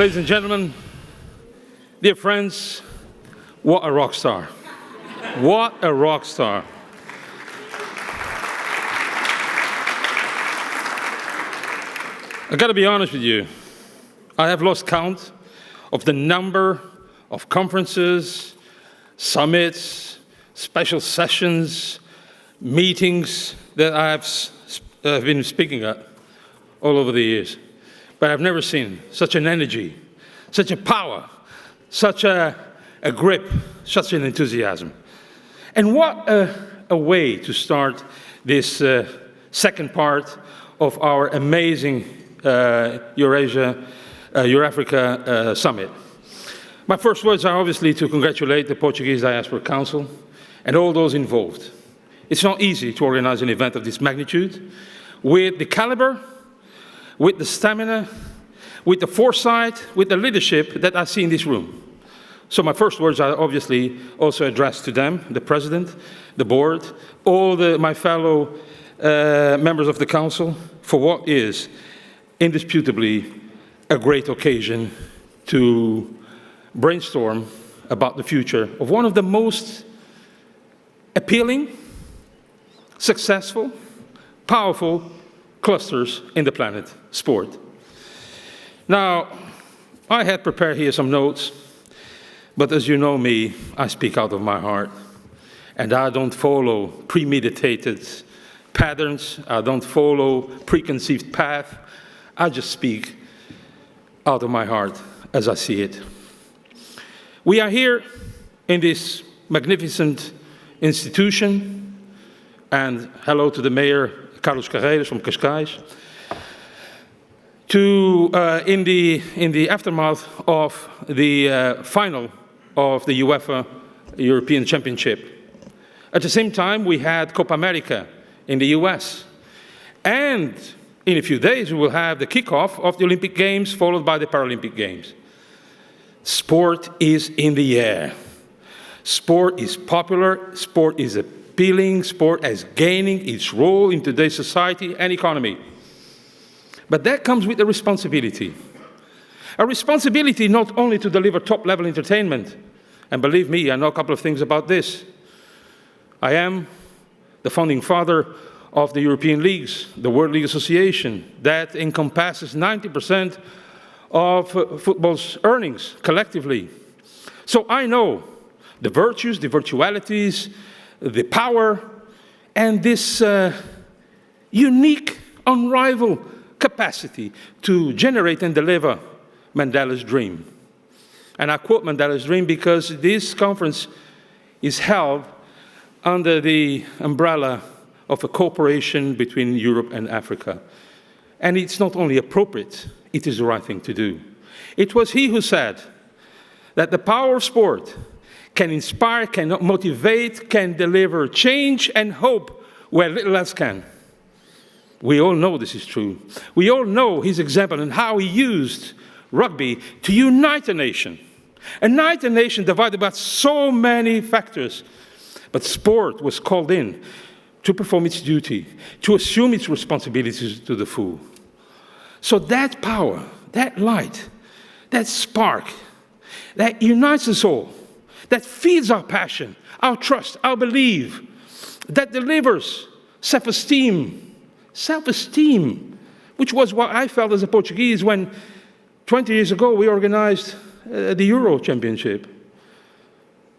Ladies and gentlemen, dear friends, what a rock star. What a rock star. I got to be honest with you. I have lost count of the number of conferences, summits, special sessions, meetings that I have been speaking at all over the years. But I've never seen such an energy, such a power, such a grip, such an enthusiasm. And what a way to start this second part of our amazing EurAfrica summit. My first words are obviously to congratulate the Portuguese Diaspora Council and all those involved. It's not easy to organize an event of this magnitude with the caliber, with the stamina, with the foresight, with the leadership that I see in this room. So my first words are obviously also addressed to them, the President, the Board, all my fellow members of the Council, for what is indisputably a great occasion to brainstorm about the future of one of the most appealing, successful, powerful clusters in the planet, sport. Now, I had prepared here some notes, but as you know me, I speak out of my heart, and I don't follow premeditated patterns, I don't follow preconceived path, I just speak out of my heart as I see it. We are here in this magnificent institution, and hello to the Mayor, Carlos Carreiras from Cascais, in the aftermath of the final of the UEFA European Championship. At the same time, we had Copa America in the US. And in a few days, we will have the kickoff of the Olympic Games, followed by the Paralympic Games. Sport is in the air. Sport is popular, sport is appealing, sport is gaining its role in today's society and economy. But that comes with a responsibility. A responsibility not only to deliver top-level entertainment, and believe me, I know a couple of things about this. I am the founding father of the European Leagues, the World League Association, that encompasses 90% of football's earnings collectively. So I know the virtues, the virtualities, the power, and this unique, unrivaled capacity to generate and deliver Mandela's dream. And I quote Mandela's dream because this conference is held under the umbrella of a cooperation between Europe and Africa. And it's not only appropriate, it is the right thing to do. It was he who said that the power of sport can inspire, can motivate, can deliver change and hope where little else can. We all know this is true. We all know his example and how he used rugby to unite a nation divided by so many factors. But sport was called in to perform its duty, to assume its responsibilities to the full. So that power, that light, that spark, that unites us all, that feeds our passion, our trust, our belief, that delivers self-esteem, which was what I felt as a Portuguese when 20 years ago we organized the Euro Championship.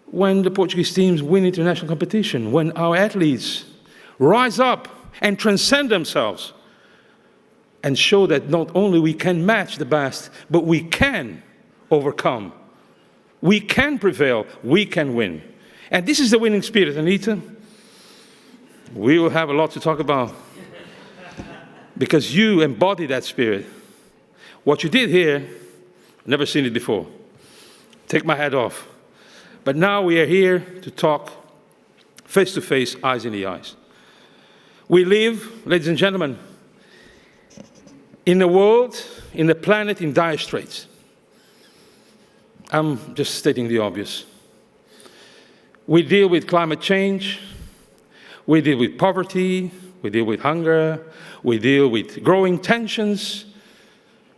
When the Portuguese teams win international competition, when our athletes rise up and transcend themselves and show that not only we can match the best, but we can overcome. We can prevail, we can win. And this is the winning spirit, Anita. We will have a lot to talk about because you embody that spirit. What you did here, I've never seen it before. Take my hat off. But now we are here to talk face to face, eyes in the eyes. We live, ladies and gentlemen, in a world, in a planet in dire straits. I'm just stating the obvious. We deal with climate change, we deal with poverty, we deal with hunger, we deal with growing tensions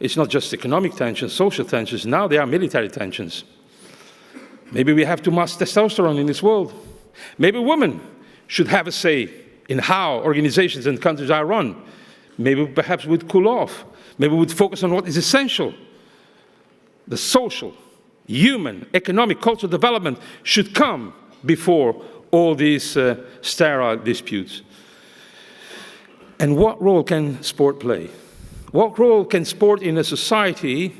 It's not just economic tensions, social tensions. Now there are military tensions. Maybe we have too much testosterone in this world. Maybe women should have a say in how organizations and countries are run. Maybe perhaps we'd cool off. Maybe we'd focus on what is essential. The social, human, economic, cultural development should come before all these sterile disputes. And what role can sport play? What role can sport in a society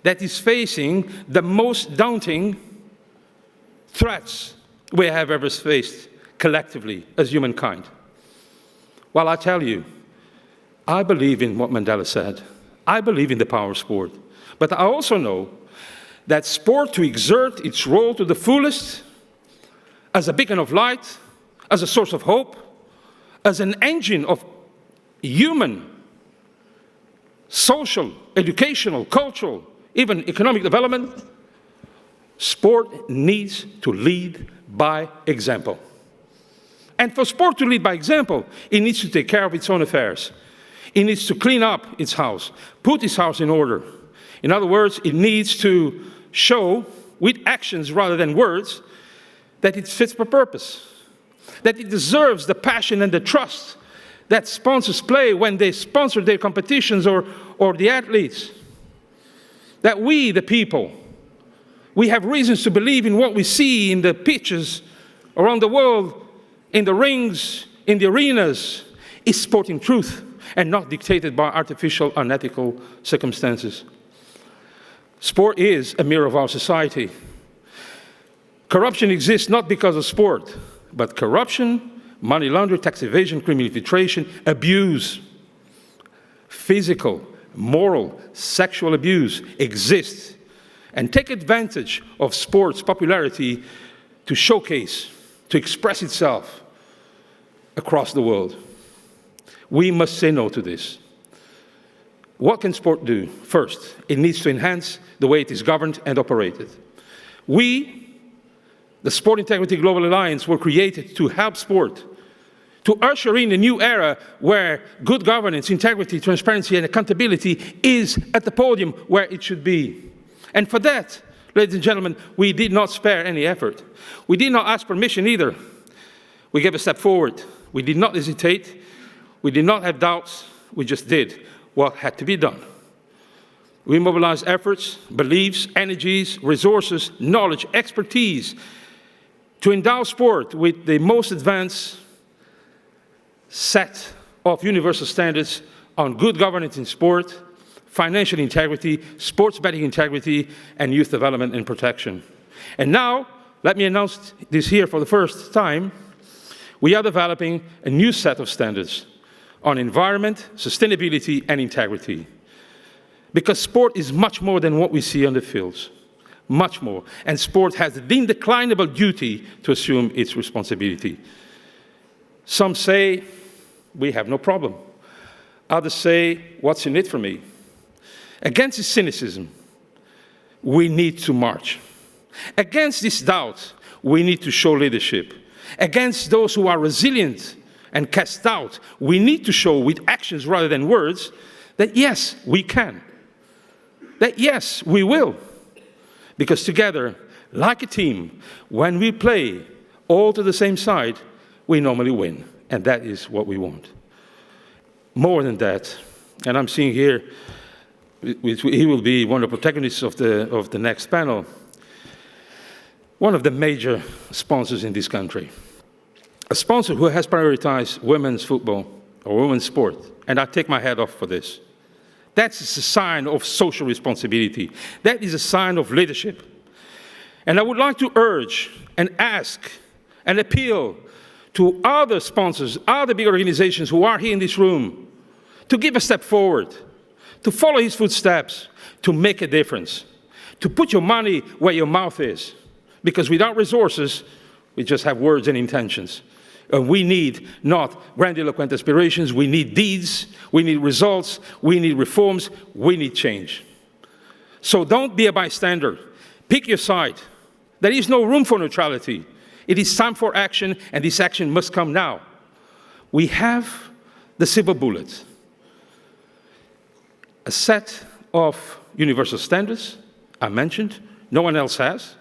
that is facing the most daunting threats we have ever faced collectively as humankind? Well, I tell you, I believe in what Mandela said. I believe in the power of sport. But I also know that sport, to exert its role to the fullest, as a beacon of light, as a source of hope, as an engine of human, social, educational, cultural, even economic development, sport needs to lead by example. And for sport to lead by example, it needs to take care of its own affairs. It needs to clean up its house, put its house in order. In other words, it needs to show, with actions rather than words, that it fits for purpose, that it deserves the passion and the trust that sponsors play when they sponsor their competitions or the athletes. That we, the people, we have reasons to believe in what we see in the pitches around the world, in the rings, in the arenas, is sporting truth and not dictated by artificial, unethical circumstances. Sport is a mirror of our society. Corruption exists not because of sport, but corruption, money laundering, tax evasion, criminal infiltration, abuse, physical, moral, sexual abuse exists and take advantage of sports' popularity to showcase, to express itself across the world. We must say no to this. What can sport do? First, it needs to enhance the way it is governed and operated. We, the Sport Integrity Global Alliance, were created to help sport, to usher in a new era where good governance, integrity, transparency, and accountability is at the podium where it should be. And for that, ladies and gentlemen, we did not spare any effort. We did not ask permission either. We gave a step forward. We did not hesitate. We did not have doubts. We just did what had to be done. We mobilized efforts, beliefs, energies, resources, knowledge, expertise to endow sport with the most advanced set of universal standards on good governance in sport, financial integrity, sports betting integrity, and youth development and protection. And now, let me announce this here for the first time, we are developing a new set of standards on environment, sustainability, and integrity. Because sport is much more than what we see on the fields. Much more. And sport has the indeclinable duty to assume its responsibility. Some say, we have no problem. Others say, what's in it for me? Against this cynicism, we need to march. Against this doubt, we need to show leadership. Against those who are resilient and cast doubt, we need to show with actions rather than words that yes, we can. That yes, we will. Because together, like a team, when we play all to the same side, we normally win. And that is what we want. More than that, and I'm seeing here, he will be one of the protagonists of the next panel, one of the major sponsors in this country. A sponsor who has prioritized women's football or women's sport, and I take my hat off for this. That's a sign of social responsibility. That is a sign of leadership. And I would like to urge and ask and appeal to other sponsors, other big organizations who are here in this room, to give a step forward, to follow his footsteps, to make a difference, to put your money where your mouth is. Because without resources, we just have words and intentions. And we need not grandiloquent aspirations, we need deeds, we need results, we need reforms, we need change. So don't be a bystander. Pick your side. There is no room for neutrality. It is time for action, and this action must come now. We have the silver bullet. A set of universal standards, I mentioned, no one else has.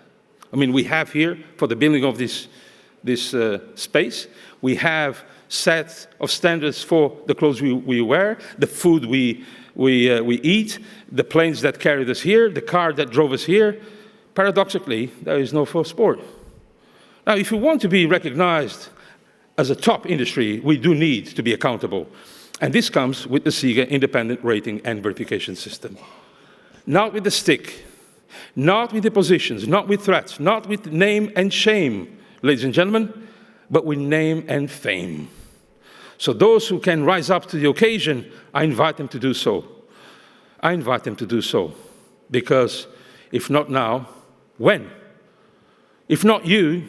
I mean, we have here, for the building of this space, we have set of standards for the clothes we wear, the food we eat, the planes that carried us here, the car that drove us here. Paradoxically, there is no for sport. Now, if we want to be recognized as a top industry, we do need to be accountable. And this comes with the SIGA independent rating and verification system. Not with the stick, not with the positions, not with threats, not with name and shame, ladies and gentlemen, but with name and fame. So those who can rise up to the occasion, I invite them to do so. I invite them to do so, because if not now, when? If not you,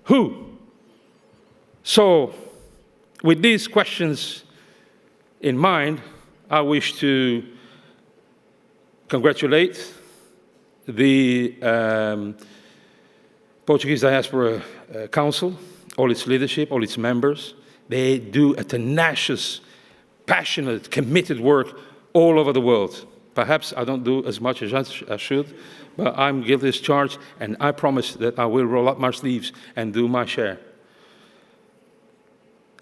who? So, with these questions in mind, I wish to congratulate the Portuguese Diaspora Council, all its leadership, all its members. They do a tenacious, passionate, committed work all over the world. Perhaps I don't do as much as I should, but I'm guilty as charged, and I promise that I will roll up my sleeves and do my share.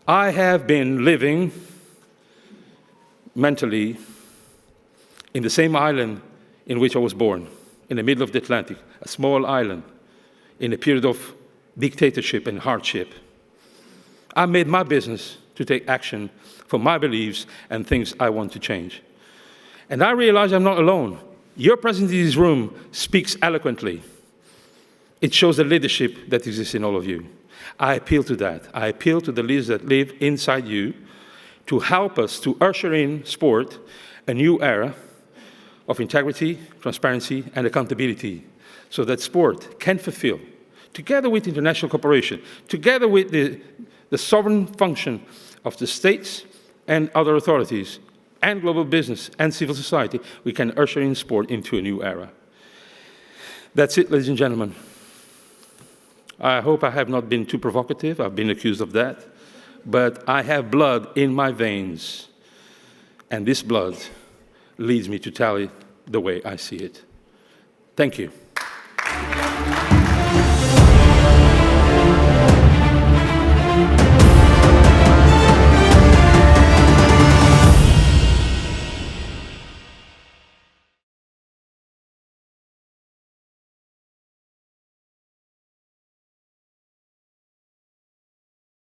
I have been living mentally in the same island in which I was born, in the middle of the Atlantic, a small island, in a period of dictatorship and hardship. I made my business to take action for my beliefs and things I want to change. And I realize I'm not alone. Your presence in this room speaks eloquently. It shows the leadership that exists in all of you. I appeal to that. I appeal to the leaders that live inside you to help us to usher in sport a new era of integrity, transparency, and accountability, so that sport can fulfill, together with international cooperation, together with the sovereign function of the states and other authorities, and global business and civil society, we can usher in sport into a new era. That's it, ladies and gentlemen. I hope I have not been too provocative. I've been accused of that. But I have blood in my veins, and this blood leads me to tell it the way I see it. Thank you.